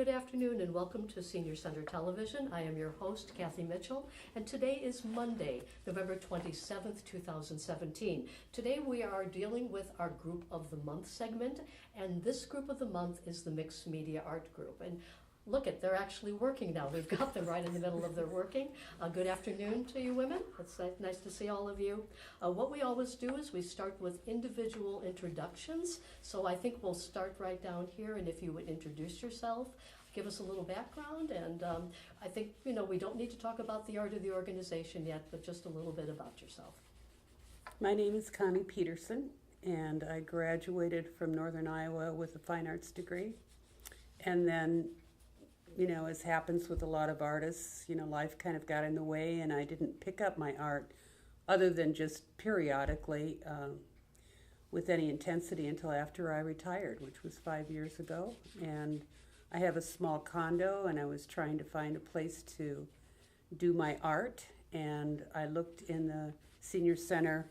good afternoon and welcome to Senior Center Television. I am your host, Kathy Mitchell, and today is Monday, November 27th, 2017. Today we are dealing with our Group of the Month segment, and this Group of the Month is the Mixed Media Art Group. And look at, they're actually working now. We've got them right in the middle of their working. Good afternoon to you women. It's nice to see all of you. What we always do is we start with individual introductions. So I think we'll start right down here, and if you would introduce yourself, give us a little background, and I think, we don't need to talk about the art of the organization yet, but just a little bit about yourself. My name is Connie Petersen, and I graduated from Northern Iowa with a fine arts degree. And then as happens with a lot of artists, life kind of got in the way, and I didn't pick up my art other than just periodically with any intensity until after I retired, which was 5 years ago. And I have a small condo, and I was trying to find a place to do my art, and I looked in the Senior Center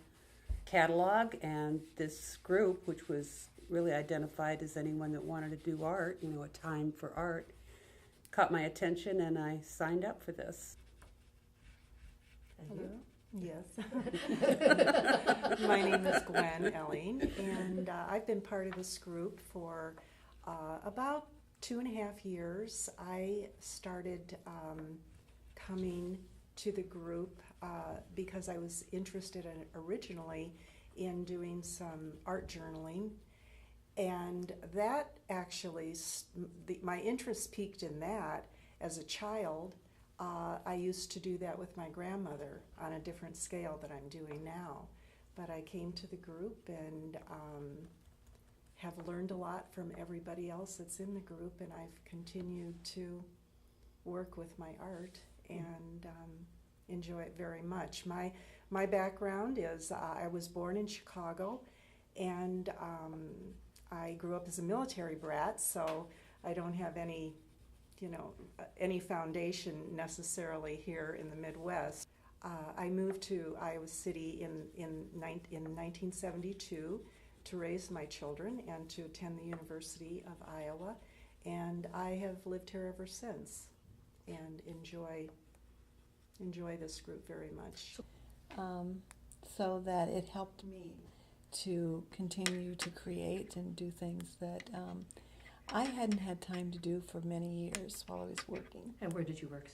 catalog, and this group, which was really identified as anyone that wanted to do art, a time for art, caught my attention, and I signed up for this. And you? Yes. My name is Gwen Elling, and I've been part of this group for about 2.5 years. I started coming to the group because I was interested originally in doing some art journaling. And that actually, my interest peaked in that as a child. I used to do that with my grandmother on a different scale that I'm doing now. But I came to the group and have learned a lot from everybody else that's in the group, and I've continued to work with my art and enjoy it very much. My background is I was born in Chicago, and I grew up as a military brat, so I don't have any foundation necessarily here in the Midwest. I moved to Iowa City in 1972 to raise my children and to attend the University of Iowa, and I have lived here ever since and enjoy this group very much. So that it helped me to continue to create and do things that I hadn't had time to do for many years while I was working. And where did you work?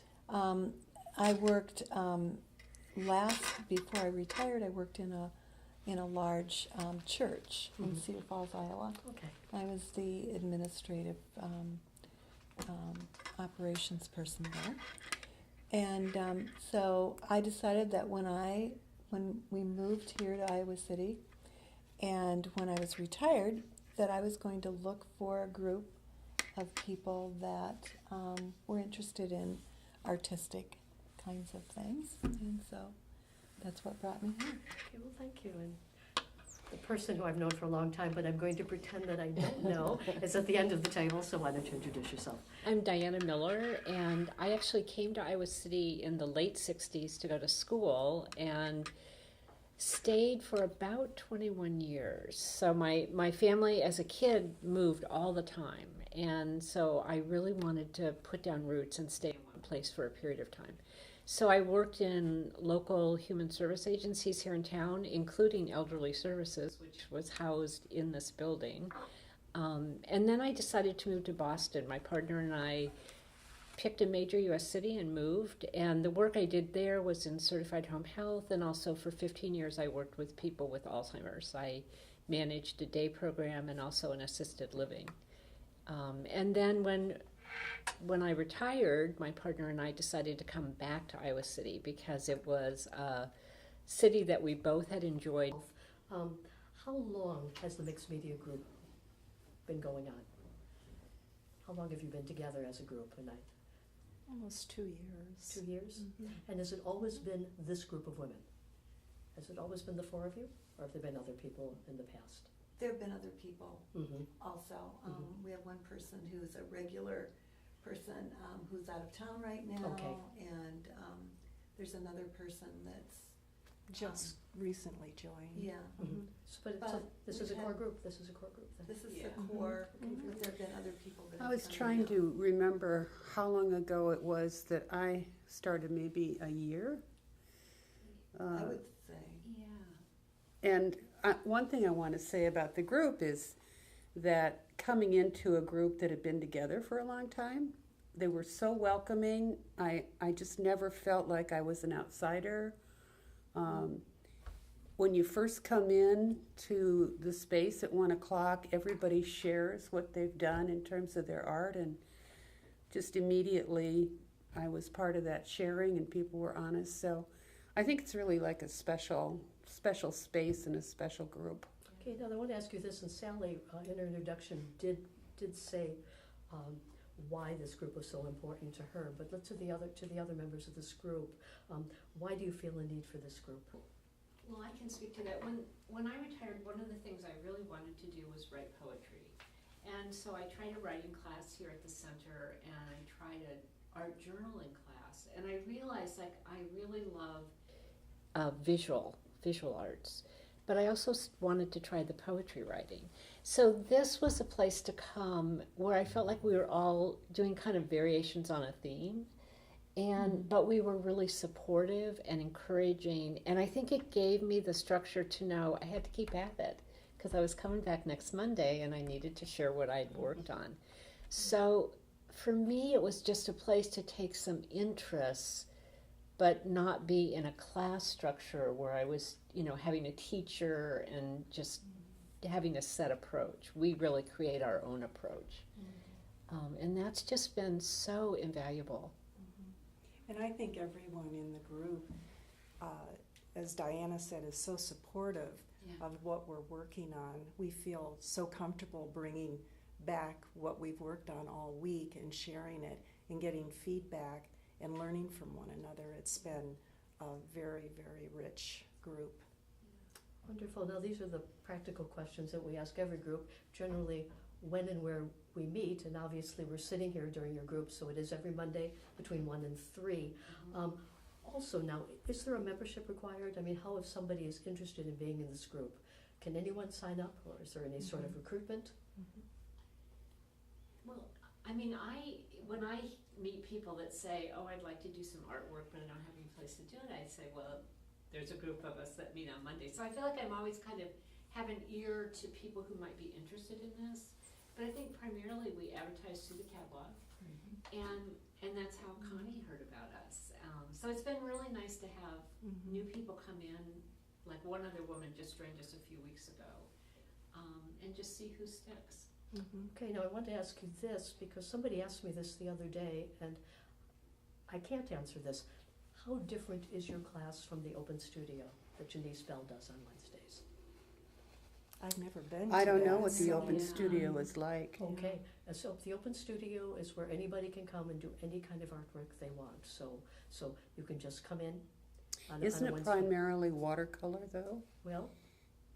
I worked before I retired. I worked in a large church in Cedar Falls, Iowa. Okay. I was the administrative operations person there, and so I decided that when we moved here to Iowa City, and when I was retired, that I was going to look for a group of people that were interested in artistic kinds of things. And so that's what brought me here. Okay, well, thank you. And the person who I've known for a long time, but I'm going to pretend that I don't know, is at the end of the table, so why don't you introduce yourself? I'm Diana Miller, and I actually came to Iowa City in the late 60s to go to school, and stayed for about 21 years. So my family as a kid moved all the time, and so I really wanted to put down roots and stay in one place for a period of time. So I worked in local human service agencies here in town, including Elderly Services, which was housed in this building. And then I decided to move to Boston. My partner and I picked a major U.S. city and moved, and the work I did there was in certified home health, and also for 15 years I worked with people with Alzheimer's. I managed a day program and also an assisted living. And then when I retired, my partner and I decided to come back to Iowa City because it was a city that we both had enjoyed. How long has the Mixed Media Group been going on? How long have you been together as a group? Almost 2 years. 2 years? Mm-hmm. And has it always been this group of women? Has it always been the four of you? Or have there been other people in the past? There have been other people also. Mm-hmm. We have one person who's a regular person who's out of town right now. Okay. And there's another person that's just recently joined. Yeah. Mhm. But it's But this we is a had- core group. This is a core group then. This is Yeah. the core. There have been other people that I have was come in trying now. to remember how long ago it was that I started, maybe a year. I would say. Yeah. And one thing I want to say about the group is that coming into a group that had been together for a long time, they were so welcoming. I just never felt like I was an outsider. When you first come in to the space at 1 o'clock, everybody shares what they've done in terms of their art, and just immediately I was part of that sharing, and people were honest. So I think it's really like a special space and a special group. Okay, now I want to ask you this, and Sally, in her introduction, did say why this group was so important to her. But let's to the other members of this group. Why do you feel a need for this group? Well, I can speak to that. When I retired, one of the things I really wanted to do was write poetry. And so I tried a writing class here at the center, and I tried an art journaling class. And I realized, like, I really love visual arts. But I also wanted to try the poetry writing. So this was a place to come where I felt like we were all doing kind of variations on a theme. But we were really supportive and encouraging, and I think it gave me the structure to know I had to keep at it because I was coming back next Monday and I needed to share what I'd worked on. So for me, it was just a place to take some interests, but not be in a class structure where I was, having a teacher and just having a set approach. We really create our own approach, and that's just been so invaluable. And I think everyone in the group, as Diana said, is so supportive of what we're working on. We feel so comfortable bringing back what we've worked on all week and sharing it and getting feedback and learning from one another. It's been a very, very rich group. Wonderful. Now these are the practical questions that we ask every group. Generally, when and where we meet, and obviously we're sitting here during your group, so it is every Monday between 1 and 3. Also now, is there a membership required? I mean, how if somebody is interested in being in this group? Can anyone sign up, or is there any sort of recruitment? Well, I mean, when I meet people that say, "Oh, I'd like to do some artwork, but I don't have any place to do it," I say, "Well, there's a group of us that meet on Monday." So I feel like I'm always kind of have an ear to people who might be interested in this. But I think primarily we advertise through the catalog, and that's how Connie heard about us. So it's been really nice to have new people come in. Like one other woman just joined us a few weeks ago, and just see who sticks. Okay, now I want to ask you this, because somebody asked me this the other day, and I can't answer this. How different is your class from the open studio that Janice Bell does on Wednesdays? I've never been to I don't that, know what the so- open Yeah. studio is like. Okay, and so the open studio is where anybody can come and do any kind of artwork they want. So you can just come in on Isn't a it Wednesday. primarily watercolor, though? Well,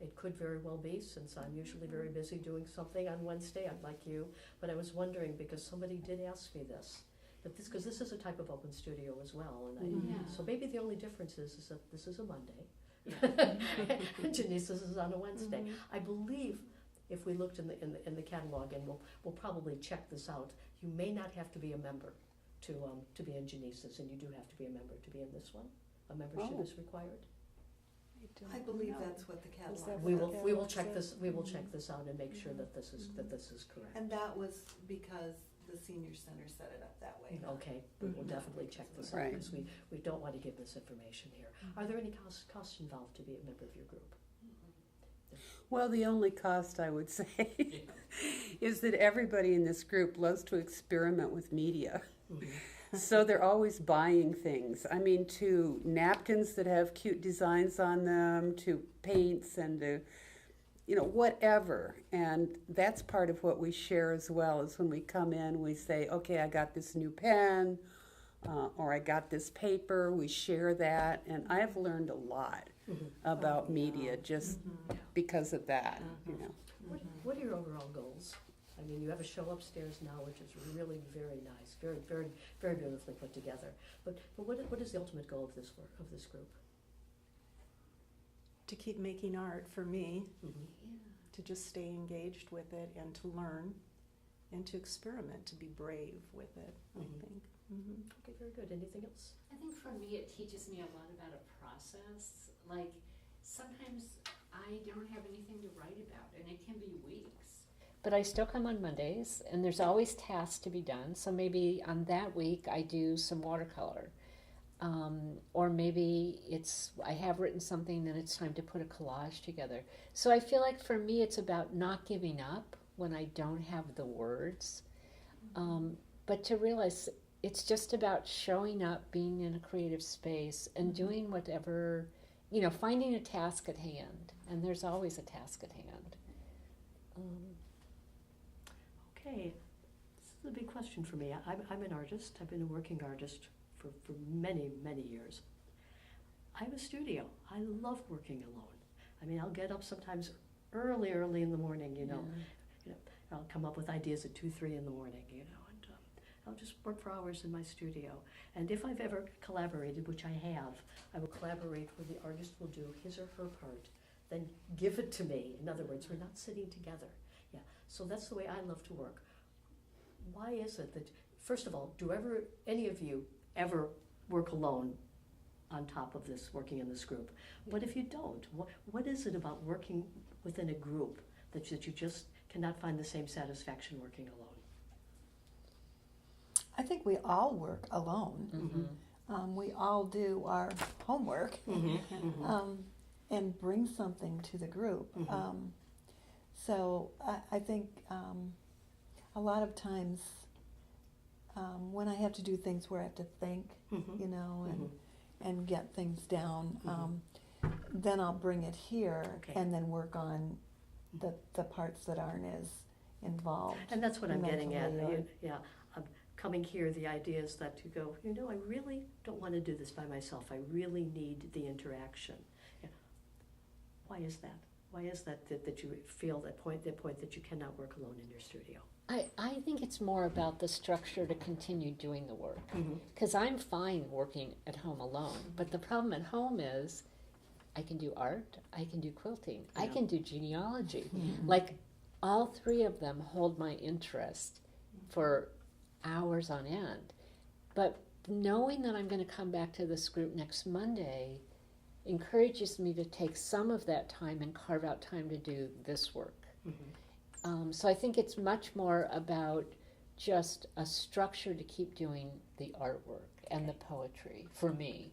it could very well be, since I'm usually very busy doing something on Wednesday, unlike you. But I was wondering, because somebody did ask me this, because this is a type of open studio as well, and so maybe the only difference is that this is a Monday, and Janice's is on a Wednesday. I believe if we looked in the catalog, and we'll probably check this out, you may not have to be a member to be in Janice's, and you do have to be a member to be in this one. A membership Oh. is required. I believe that's what the catalog that says. We will catalog check says? this. We will check this out and make sure that this is correct. And that was because the senior center set it up that way. Okay, we'll definitely check this out, Right. because we don't want to give misinformation here. Are there any costs involved to be a member of your group? Well, the only cost I would say is that everybody in this group loves to experiment with media. So they're always buying things. I mean, to napkins that have cute designs on them, to paints and to, whatever. And that's part of what we share as well, is when we come in, we say, okay, I got this new pen, or I got this paper. We share that. And I've learned a lot about media just because of that, What are your overall goals? I mean, you have a show upstairs now, which is really very nice, very, very, very beautifully put together. But what is the ultimate goal of this work, of this group? to keep making art for me, Mhm. to just stay engaged with it and to learn and to experiment, to be brave with it, Mhm. I think. Mm-hmm. Okay, very good. Anything else? I think for me, it teaches me a lot about a process. Like, sometimes I don't have anything to write about, and it can be weeks. But I still come on Mondays, and there's always tasks to be done. So maybe on that week, I do some watercolor. Or maybe I have written something and it's time to put a collage together. So I feel like for me, it's about not giving up when I don't have the words. But to realize it's just about showing up, being in a creative space, and doing whatever, finding a task at hand. And there's always a task at hand. Okay, this is a big question for me. I'm an artist. I've been a working artist for many, many years. I have a studio. I love working alone. I mean, I'll get up sometimes early in the morning, you know. I'll come up with ideas at 2, 3 in the morning, and I'll just work for hours in my studio. And if I've ever collaborated, which I have, I will collaborate where the artist will do his or her part, then give it to me. In other words, we're not sitting together. Yeah, so that's the way I love to work. Why is it that, first of all, do any of you ever work alone on top of this, working in this group? But if you don't, what is it about working within a group that you just cannot find the same satisfaction working alone? I think we all work alone. Mm-hmm. We all do our homework and bring something to the group. So I think a lot of times when I have to do things where I have to think, and get things down, then I'll bring it here and then work on the parts that aren't as involved. And that's what I'm getting at. mentally I'm coming here, the idea is that you go, I really don't want to do this by myself. I really need the interaction. Yeah. Why is that? Why is that you feel that point that you cannot work alone in your studio? I think it's more about the structure to continue doing the work. Because I'm fine working at home alone, but the problem at home is I can do art, I can do quilting, I can do genealogy. Like, all 3 of them hold my interest for hours on end. But knowing that I'm going to come back to this group next Monday encourages me to take some of that time and carve out time to do this work. So I think it's much more about just a structure to keep doing the artwork and the poetry for me.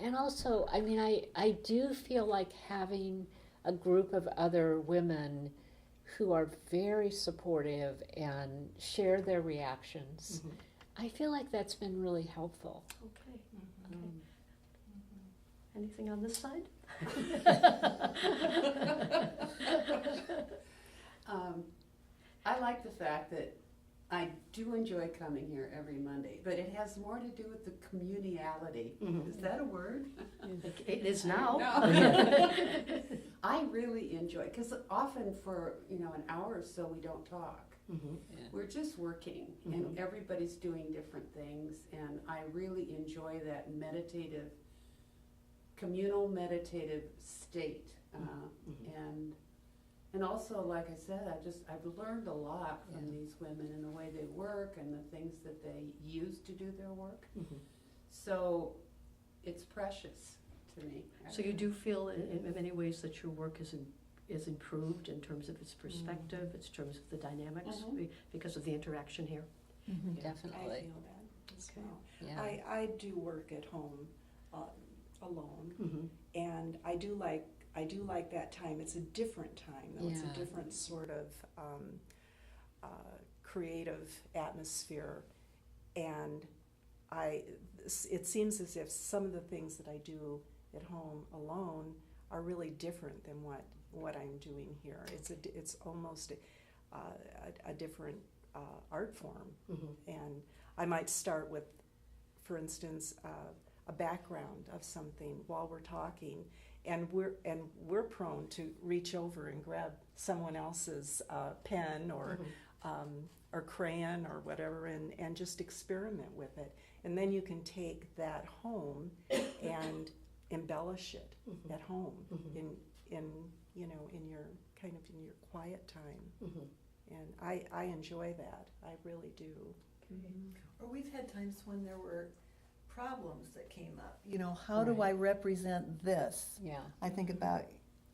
And also, I mean, I do feel like having a group of other women who are very supportive and share their reactions. I feel like that's been really helpful. Okay. Anything on this side? I like the fact that I do enjoy coming here every Monday, but it has more to do with the communality. Is that a word? It is now. I really enjoy, because often for an hour or so we don't talk. We're just working, and everybody's doing different things, and I really enjoy that communal meditative state. And also, like I said, I've learned a lot from these women and the way they work and the things that they use to do their work. So it's precious to me. So you do feel in many ways that your work is improved in terms of its perspective, in terms of the dynamics, because of the interaction here? Definitely. I feel that as well. Yeah. I do work at home alone, and I do like that time. It's a different time, though. It's a different sort of creative atmosphere, and it seems as if some of the things that I do at home alone are really different than what I'm doing here. It's almost a different art form, and I might start with, for instance, a background of something while we're talking, and we're prone to reach over and grab someone else's pen or crayon or whatever, and just experiment with it, and then you can take that home and embellish it at home Mhm. in you know, in your kind of in your quiet time. Mhm. And I enjoy that. I really do. Or we've had times when there were problems that came up. You know, how do Right. I represent this? Yeah. I think about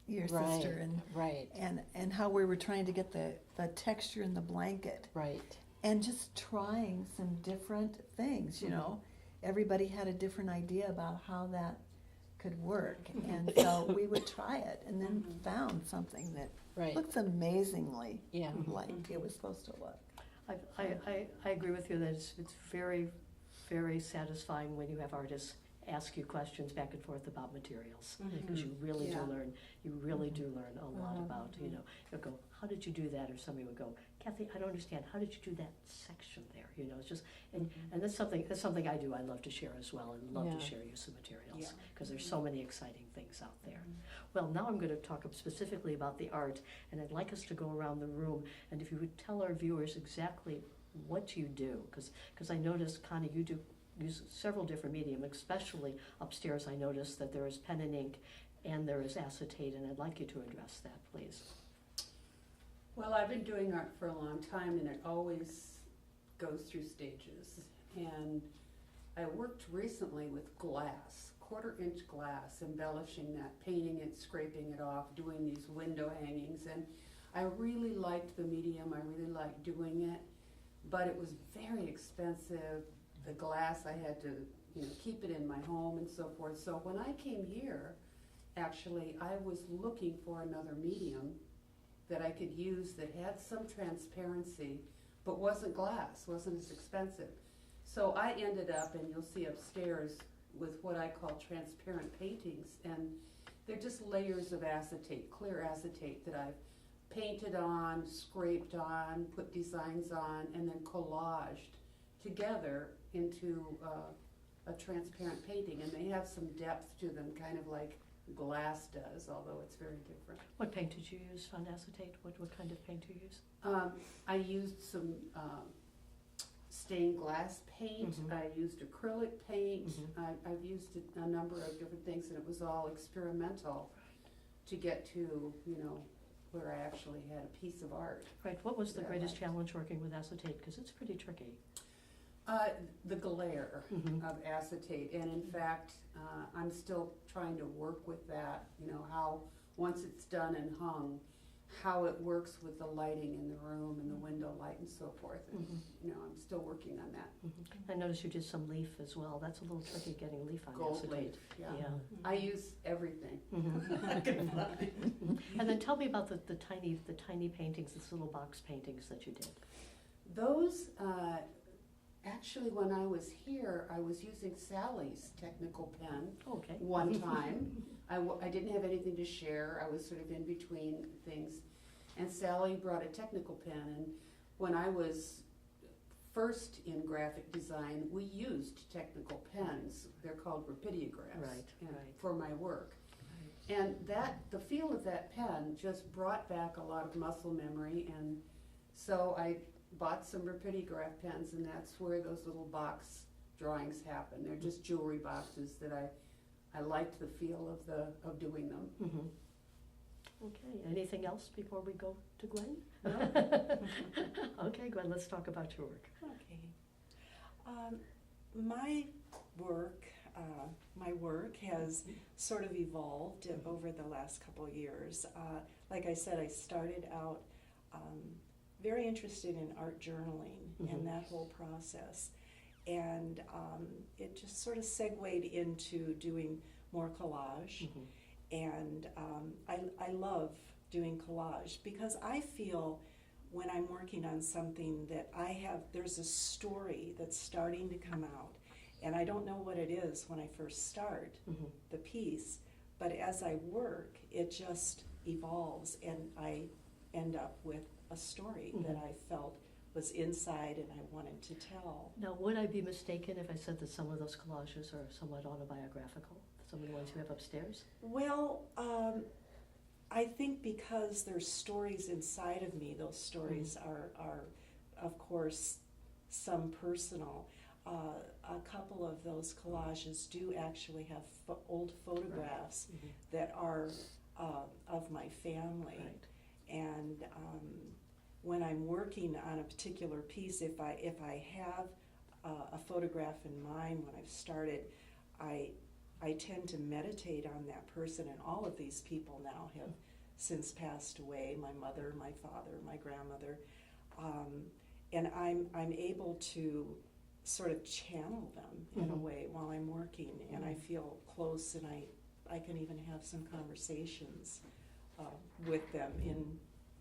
your Right. sister Right. and how we were trying to get the texture in the blanket Right. and just trying some different things, you know. Everybody had a different idea about how that could work. And so we would try it and then found something that Right. looks amazingly Yeah. like it was supposed to look. I agree with you that it's very, very satisfying when you have artists ask you questions back and forth about materials, because you really do Yeah. learn, a lot about, you know, you'll go, how did you do that? Or somebody would go, Kathy, I don't understand, how did you do that section there? You know, it's just, and that's something I do, I love to share as well, and love Yeah. to share use of materials, Yeah. because there's so many exciting things out there. Well, now I'm going to talk specifically about the art, and I'd like us to go around the room, and if you would tell our viewers exactly what you do, because I noticed, Connie, you do use several different medium, especially upstairs I noticed that there is pen and ink and there is acetate, and I'd like you to address that, please. Well, I've been doing art for a long time, and it always goes through stages. And I worked recently with glass, 1/4-inch glass, embellishing that, painting it, scraping it off, doing these window hangings. And I really liked the medium, I really liked doing it, but it was very expensive. The glass, I had to, you know, keep it in my home and so forth. So when I came here, actually, I was looking for another medium that I could use that had some transparency, but wasn't glass, wasn't as expensive. So I ended up, and you'll see upstairs, with what I call transparent paintings, and they're just layers of acetate, clear acetate that I've painted on, scraped on, put designs on, and then collaged together into a transparent painting, and they have some depth to them, kind of like glass does, although it's very different. What paint did you use on acetate? What kind of paint do you use? I used some stained glass paint, I used acrylic paint, I've used a number of different things, and it was all experimental to get to, you know, where I actually had a piece of art. Right, what was the Yeah, greatest right. challenge working with acetate? Because it's pretty tricky. The glare of acetate, and in fact, I'm still trying to work with that, you know, how, once it's done and hung, how it works with the lighting in the room and the window light and so forth, and, you know, I'm still working on that. I noticed you did some leaf as well. That's a little tricky getting leaf on Gold acetate. leaf, yeah. Yeah. I use everything Mhm. I can find. And then tell me about the tiny paintings, these little box paintings that you did. Those, actually, when I was here, I was using Sally's technical pen Okay. one time. I didn't have anything to share. I was sort of in between things. And Sally brought a technical pen. And when I was first in graphic design, we used technical pens. They're called rapidographs Right, and- right. for my work. And the feel of that pen just brought back a lot of muscle memory. And so I bought some rapidograph pens, and that's where those little box drawings happen. They're just jewelry boxes that I liked the feel of doing them. Mhm. Okay, anything else before we go to Gwen? Okay, Gwen, let's talk about your work. Okay. My work has sort of evolved over the last couple of years. Like I said, I started out very interested in art journaling and that whole process. And it just sort of segued into doing more collage. And I love doing collage because I feel when I'm working on something that there's a story that's starting to come out. And I don't know what it is when I first start the piece, but as I work, it just evolves and I end up with a story that I felt was inside and I wanted to tell. Now, would I be mistaken if I said that some of those collages are somewhat autobiographical? Some of the ones you have upstairs? Well, I think because there's stories inside of me, those stories are of course, some personal. a couple of those collages do actually have old photographs that are of my family. Right. And when I'm working on a particular piece, if I have a photograph in mind when I've started, I tend to meditate on that person, and all of these people now have since passed away, my mother, my father, my grandmother, and I'm able to sort of channel them in a way while I'm working, and I feel close, and I can even have some conversations with them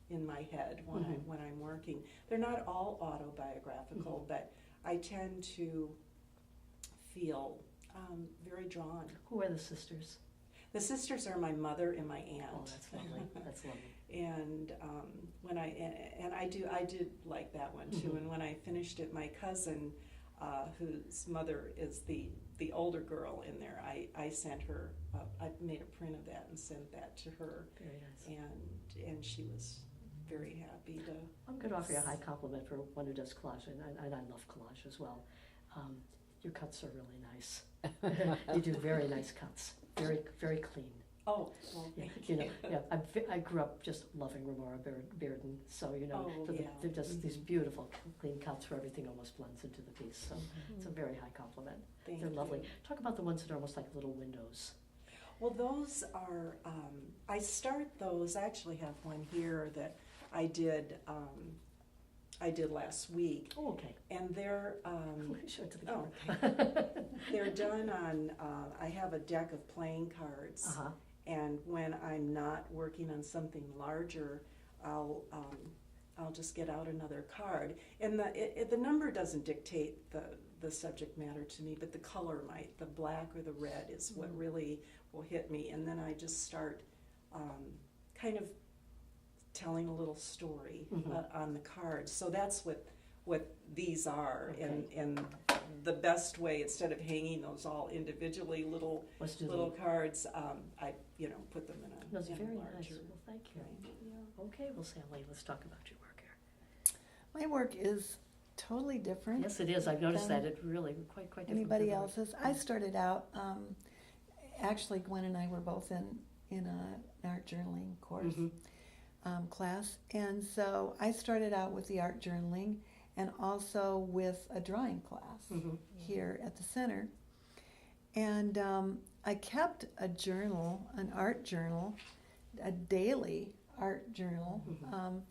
in my head when I'm working. They're not all autobiographical, but I tend to feel very drawn. Who are the sisters? The sisters are my mother and my aunt. Oh, that's lovely. That's lovely. And when I did like that one too. And when I finished it, my cousin, whose mother is the older girl in there, I sent her. I made a print of that and sent that to her. Very nice. And she was very happy to. I'm going to offer you a high compliment for one who does collage, and I love collage as well. Your cuts are really nice. You do very nice cuts, very, very clean. Oh, well, Yeah, thank you know, yeah. I grew up just loving Remora Bearden, so you know, Oh, so yeah. they're just these beautiful, clean cuts where everything almost blends into the piece. So it's a very high compliment. Thank They're lovely. you. Talk about the ones that are almost like little windows. Well, those are, I start those, I actually have one here that I did last week, Oh, okay. and they're, Show it to the oh, camera. they're done on, I have a deck of playing cards, Uh-huh. and when I'm not working on something larger, I'll just get out another card, and the number doesn't dictate the subject matter to me, but the color might. The black or the red is what really will hit me, and then I just start kind of telling a little story on the card. So that's what these are, Okay. and the best way, instead of hanging those all individually, little Let's do little them. cards, I put them in a, That's in a very larger nice. Well, thank you. frame. Yeah. Okay, well, Sally, let's talk about your work here. My work is totally different. Yes, it is. I've noticed than that. It really quite different. Anybody from else's. I started out, actually Gwen and I were both in an art journaling course class, and so I started out with the art journaling and also with a drawing class here at the center. And I kept a journal, an art journal, a daily art journal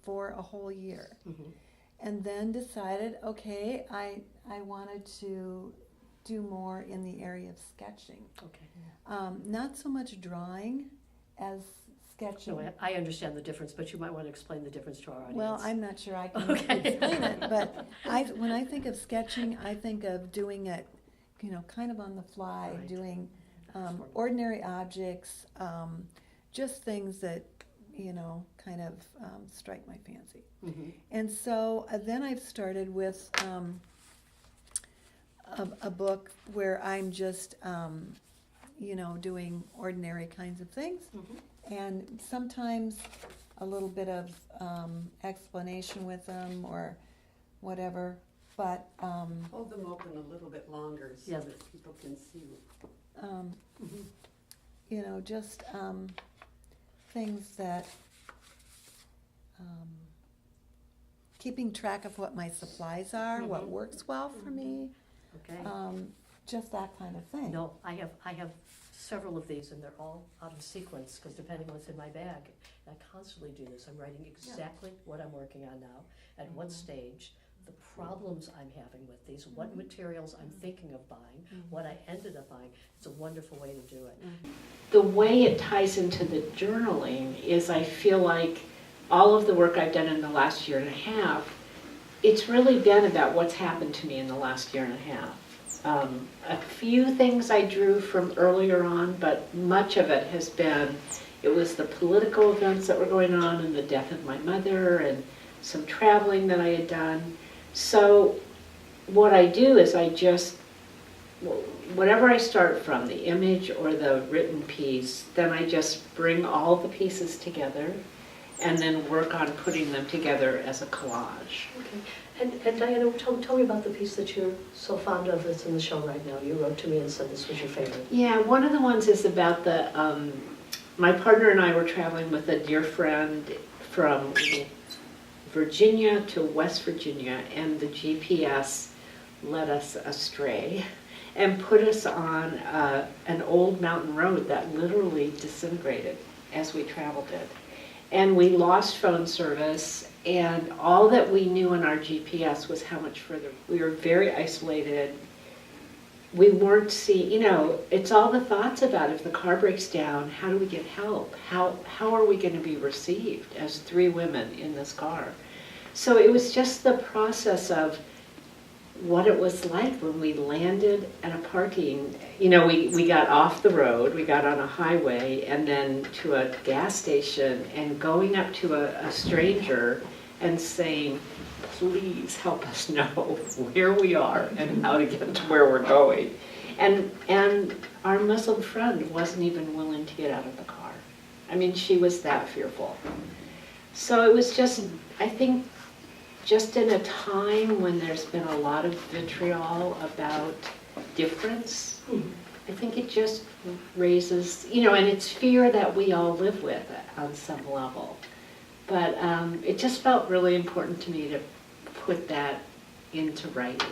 for a whole year. And then decided, okay, I wanted to do more in the area of sketching. Okay. Not so much drawing as sketching. No, I understand the difference, but you might want to explain the difference to our audience. Well, I'm not sure I can Okay. explain it, but when I think of sketching, I think of doing it, kind of on the fly, Right. doing ordinary objects, just things that, kind of strike my fancy. And so then I've started with a book where I'm just, doing ordinary kinds of things. And sometimes a little bit of explanation with them or whatever, but Hold them open a little bit longer so Yeah. that people can see. just things that keeping track of what my supplies are, what works well for me, Okay. just that kind of thing. No, I have several of these, and they're all out of sequence because depending what's in my bag, I constantly do this. I'm writing exactly what I'm working on now, at what stage, the problems I'm having with these, what materials I'm thinking of buying, what I ended up buying. It's a wonderful way to do it. The way it ties into the journaling is I feel like all of the work I've done in the last year and a half, it's really been about what's happened to me in the last year and a half. A few things I drew from earlier on, but much of it has been, it was the political events that were going on and the death of my mother and some traveling that I had done. So what I do is I just, whatever I start from, the image or the written piece, then I just bring all the pieces together and then work on putting them together as a collage. Okay. And Diana, tell me about the piece that you're so fond of that's in the show right now. You wrote to me and said this was your favorite. Yeah, one of the ones is about my partner and I were traveling with a dear friend from Virginia to West Virginia, and the GPS led us astray and put us on an old mountain road that literally disintegrated as we traveled it. And we lost phone service, and all that we knew in our GPS was how much further. We were very isolated. We weren't seeing, it's all the thoughts about if the car breaks down, how do we get help? How are we going to be received as three women in this car? So it was just the process of what it was like when we landed at a parking. We got off the road, we got on a highway, and then to a gas station, and going up to a stranger and saying, please help us know where we are and how to get to where we're going. And our Muslim friend wasn't even willing to get out of the car. I mean, she was that fearful. So it was just, I think, just in a time when there's been a lot of vitriol about difference, I think it just raises, and it's fear that we all live with on some level. But it just felt really important to me to put that into writing.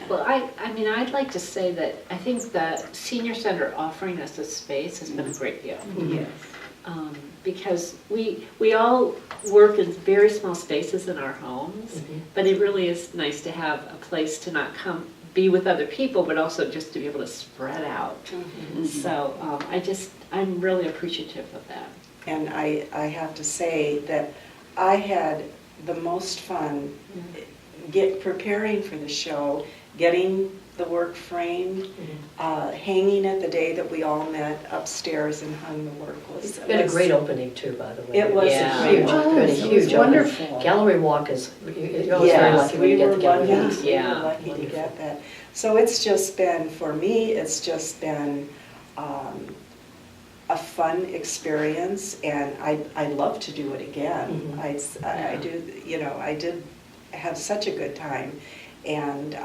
Well, I'd like to say that I think the Senior Center offering us a space has been a great gift. Yes. Because we all work in very small spaces in our homes, but it really is nice to have a place to not be with other people, but also just to be able to spread out. So I'm really appreciative of that. And I have to say that I had the most fun preparing for the show, getting the work framed, hanging it the day that we all met upstairs and hung the work. It's been a great opening too, by the way. It was Yeah. a huge, huge wonderful. opening. Gallery walk is, you're always very lucky when you get the gallery walk. We were lucky to get that. So it's just been, for me, it's just been a fun experience, and I'd love to do it again. I do, I did have such a good time, and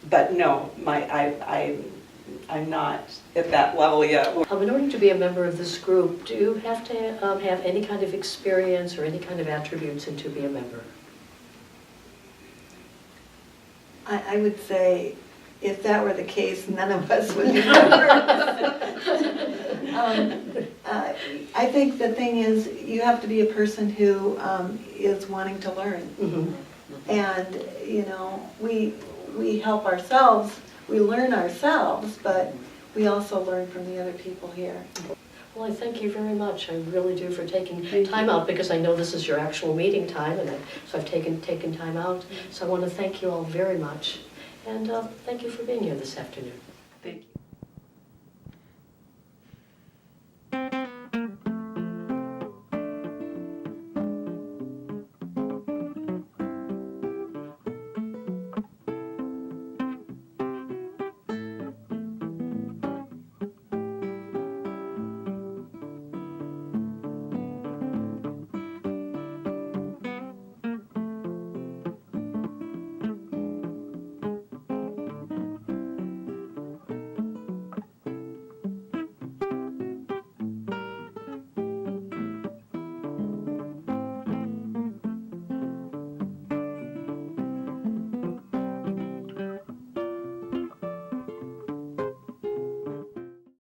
but no, I'm not at that level yet. In order to be a member of this group, do you have to have any kind of experience or any kind of attributes and to be a member? I would say, if that were the case, none of us would be members. I think the thing is, you have to be a person who is wanting to learn. And, we help ourselves, we learn ourselves, but we also learn from the other people here. Well, I thank you very much. I really do for taking time out, because I know this is your actual meeting time, and so I've taken time out. So I want to thank you all very much. And thank you for being here this afternoon.